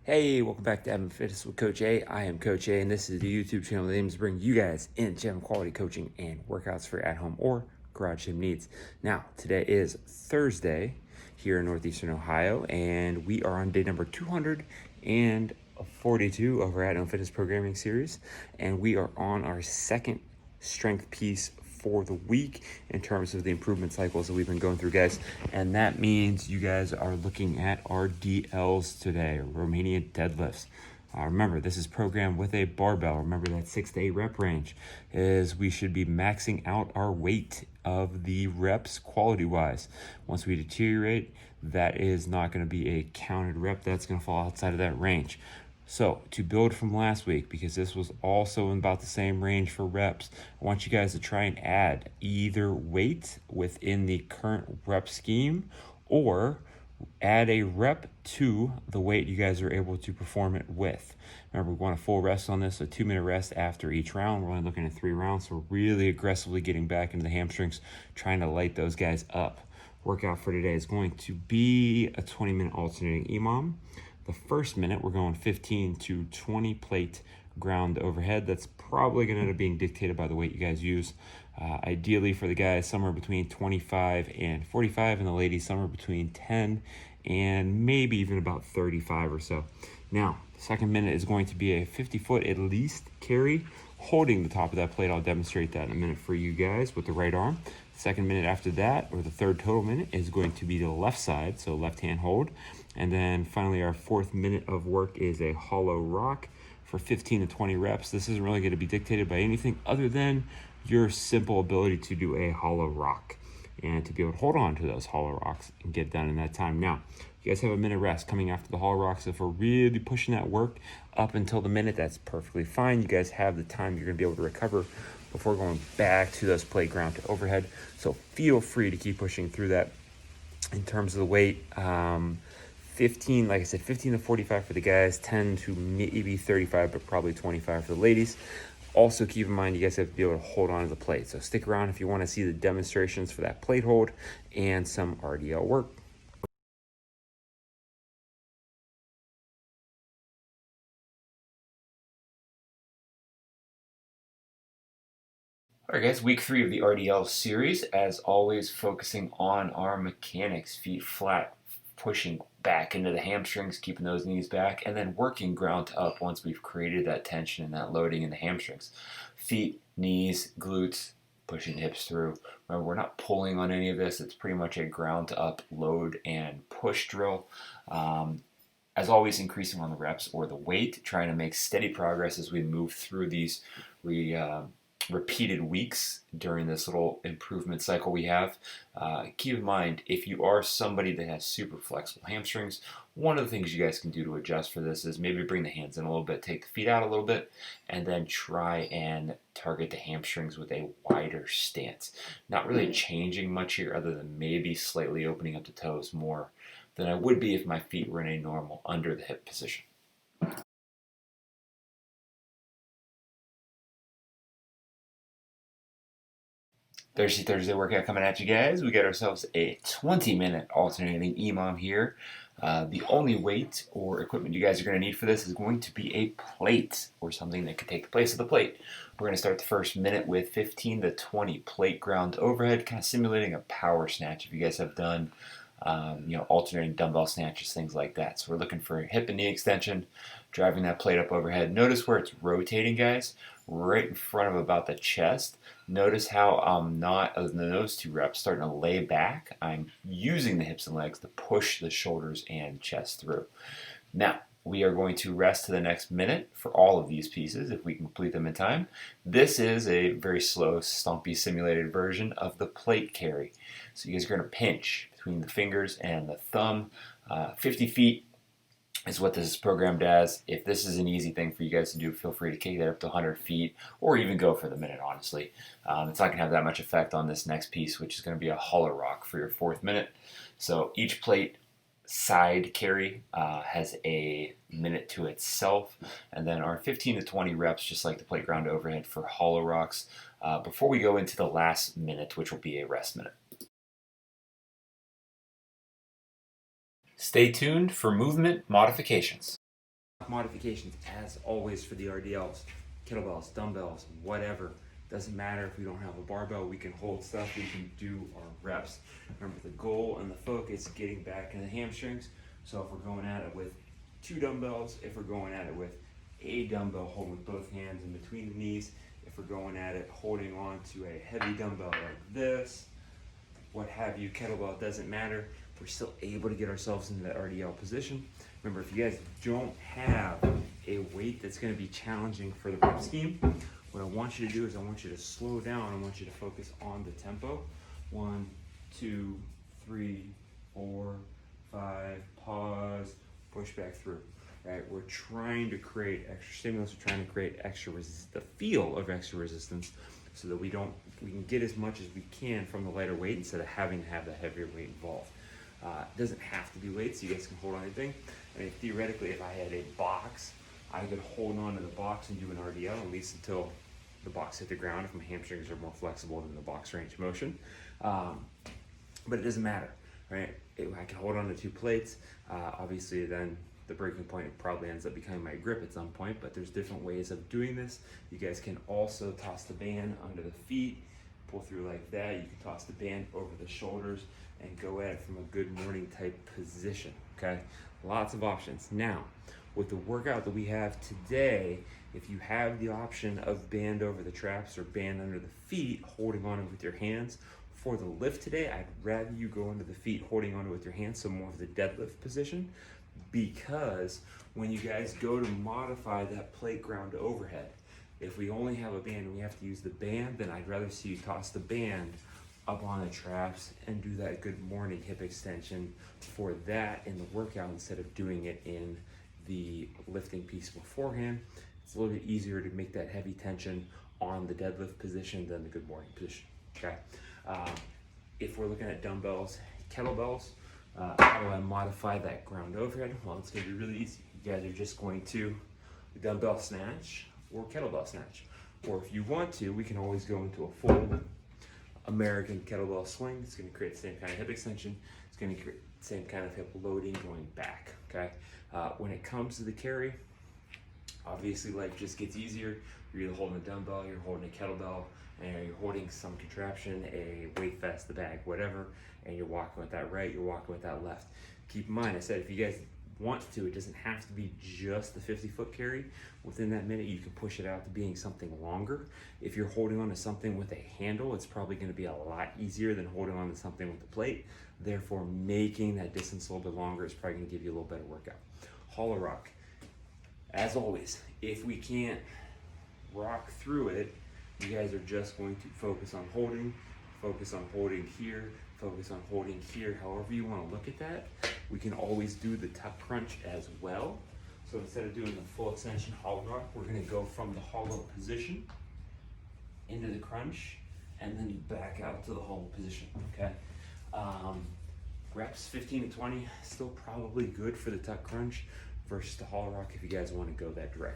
Hey, welcome back to Adam Fitness with Coach A. I am Coach A, and this is the YouTube channel that aims to bring you guys in gym quality coaching and workouts for at-home or garage gym needs. Now, today is Thursday here in Northeastern Ohio, and we are on day number 242 of our at-home fitness programming series, and we are on our second strength piece for the week in terms of the improvement cycles that we've been going through, guys. And that means you guys are looking at our DLs today, Romanian deadlifts. Remember, this is programmed with a barbell. Remember that 6 to 8 rep range is we should be maxing out our weight of the reps quality-wise. Once we deteriorate, that is not going to be a counted rep. That's going to fall outside of that range. So to build from last week, because this was also in about the same range for reps, I want you guys to try and add either weight within the current rep scheme or add a rep to the weight you guys are able to perform it with. Remember, we want a full rest on this, a 2-minute rest after each round. We're only looking at 3 rounds, so we're really aggressively getting back into the hamstrings, trying to light those guys up. Workout for today is going to be a 20-minute alternating EMOM. The first minute, we're going 15 to 20 plate ground overhead. That's probably going to end up being dictated by the weight you guys use. Ideally for the guys, somewhere between 25 and 45, and the ladies, somewhere between 10 and maybe even about 35 or so. Now, the second minute is going to be a 50-foot at least carry, holding the top of that plate. I'll demonstrate that in a minute for you guys with the right arm. Second minute after that, or the third total minute, is going to be the left side, so left hand hold. And then finally, our fourth minute of work is a hollow rock for 15 to 20 reps. This isn't really going to be dictated by anything other than your simple ability to do a hollow rock and to be able to hold on to those hollow rocks and get done in that time. Now, you guys have a minute rest coming after the hollow rocks. If we're really pushing that work up until the minute, that's perfectly fine. You guys have the time you're going to be able to recover before going back to those plate ground to overhead. So feel free to keep pushing through that. In terms of the weight, 15, like I said, 15 to 45 for the guys, 10 to maybe 35, but probably 25 for the ladies. Also, keep in mind, you guys have to be able to hold on to the plate. So stick around if you want to see the demonstrations for that plate hold and some RDL work. All right, guys, week 3 of the RDL series, as always, focusing on our mechanics, feet flat, pushing back into the hamstrings, keeping those knees back, and then working ground up once we've created that tension and that loading in the hamstrings. Feet, knees, glutes, pushing hips through. Remember, we're not pulling on any of this. It's pretty much a ground up load and push drill. As always, increasing on the reps or the weight, trying to make steady progress as we move through these repeated weeks during this little improvement cycle we have. Keep in mind, if you are somebody that has super flexible hamstrings, one of the things you guys can do to adjust for this is maybe bring the hands in a little bit, take the feet out a little bit, and then try and target the hamstrings with a wider stance. Not really changing much here other than maybe slightly opening up the toes more than I would be if my feet were in a normal under the hip position. Thursday workout coming at you guys. We got ourselves a 20-minute alternating EMOM here. The only weight or equipment you guys are going to need for this is going to be a plate or something that could take the place of the plate. We're going to start the first minute with 15 to 20 plate ground overhead, kind of simulating a power snatch if you guys have done alternating dumbbell snatches, things like that. So we're looking for a hip and knee extension, driving that plate up overhead. Notice where it's rotating, guys, right in front of about the chest. Notice how I'm not, other than those 2 reps, starting to lay back. I'm using the hips and legs to push the shoulders and chest through. Now, we are going to rest to the next minute for all of these pieces if we can complete them in time. This is a very slow, stumpy simulated version of the plate carry. So you guys are going to pinch between the fingers and the thumb. 50 feet is what this is programmed as. If this is an easy thing for you guys to do, feel free to kick that up to 100 feet or even go for the minute, honestly. It's not going to have that much effect on this next piece, which is going to be a hollow rock for your 4th minute. So each plate side carry has a minute to itself, and then our 15 to 20 reps, just like the plate ground overhead for hollow rocks, before we go into the last minute, which will be a rest minute. Stay tuned for movement modifications. Modifications, as always, for the RDLs, kettlebells, dumbbells, whatever. Doesn't matter if we don't have a barbell, we can hold stuff, we can do our reps. Remember, the goal and the focus, getting back in the hamstrings. So if we're going at it with 2 dumbbells, if we're going at it with a dumbbell, holding with both hands in between the knees, if we're going at it holding on to a heavy dumbbell like this, what have you, kettlebell, doesn't matter. We're still able to get ourselves into that RDL position. Remember, if you guys don't have a weight that's going to be challenging for the rep scheme, what I want you to do is I want you to slow down. I want you to focus on the tempo. 1, 2, 3, 4, 5, pause, push back through. Right? We're trying to create extra stimulus. We're trying to create the feel of extra resistance, so that we can get as much as we can from the lighter weight instead of having to have the heavier weight involved. It doesn't have to be weights. You guys can hold on anything. I mean, theoretically, if I had a box, I could hold on to the box and do an RDL, at least until the box hit the ground, if my hamstrings are more flexible than the box range of motion. But it doesn't matter, right? I can hold on to 2 plates. Obviously, then the breaking point probably ends up becoming my grip at some point, but there's different ways of doing this. You guys can also toss the band under the feet, pull through like that. You can toss the band over the shoulders and go at it from a good morning type position, okay? Lots of options. Now, with the workout that we have today, if you have the option of band over the traps or band under the feet, holding on it with your hands, for the lift today, I'd rather you go under the feet, holding on it with your hands, so more of the deadlift position, because when you guys go to modify that plate ground to overhead, if we only have a band and we have to use the band, then I'd rather see you toss the band up on the traps and do that good morning hip extension for that in the workout instead of doing it in the lifting piece beforehand. It's a little bit easier to make that heavy tension on the deadlift position than the good morning position, okay? If we're looking at dumbbells, kettlebells, how do I modify that ground overhead? Well, it's gonna be really easy. You guys are just going to dumbbell snatch or kettlebell snatch. Or if you want to, we can always go into a full American kettlebell swing. It's gonna create the same kind of hip extension. It's gonna create the same kind of hip loading going back, okay? When it comes to the carry, obviously life just gets easier. You're either holding a dumbbell, you're holding a kettlebell, and you're holding some contraption, a weight vest, the bag, whatever, and you're walking with that right, you're walking with that left. Keep in mind, I said if you guys want to, it doesn't have to be just the 50-foot carry. Within that minute, you can push it out to being something longer. If you're holding on to something with a handle, it's probably gonna be a lot easier than holding on to something with a plate. Therefore, making that distance a little bit longer is probably gonna give you a little better workout. Hollow rock. As always, if we can't rock through it, you guys are just going to focus on holding here, focus on holding here, however you want to look at that. We can always do the tuck crunch as well. So instead of doing the full extension hollow rock, we're going to go from the hollow position into the crunch and then back out to the hollow position, okay? Reps 15 to 20, still probably good for the tuck crunch versus the hollow rock if you guys want to go that direction.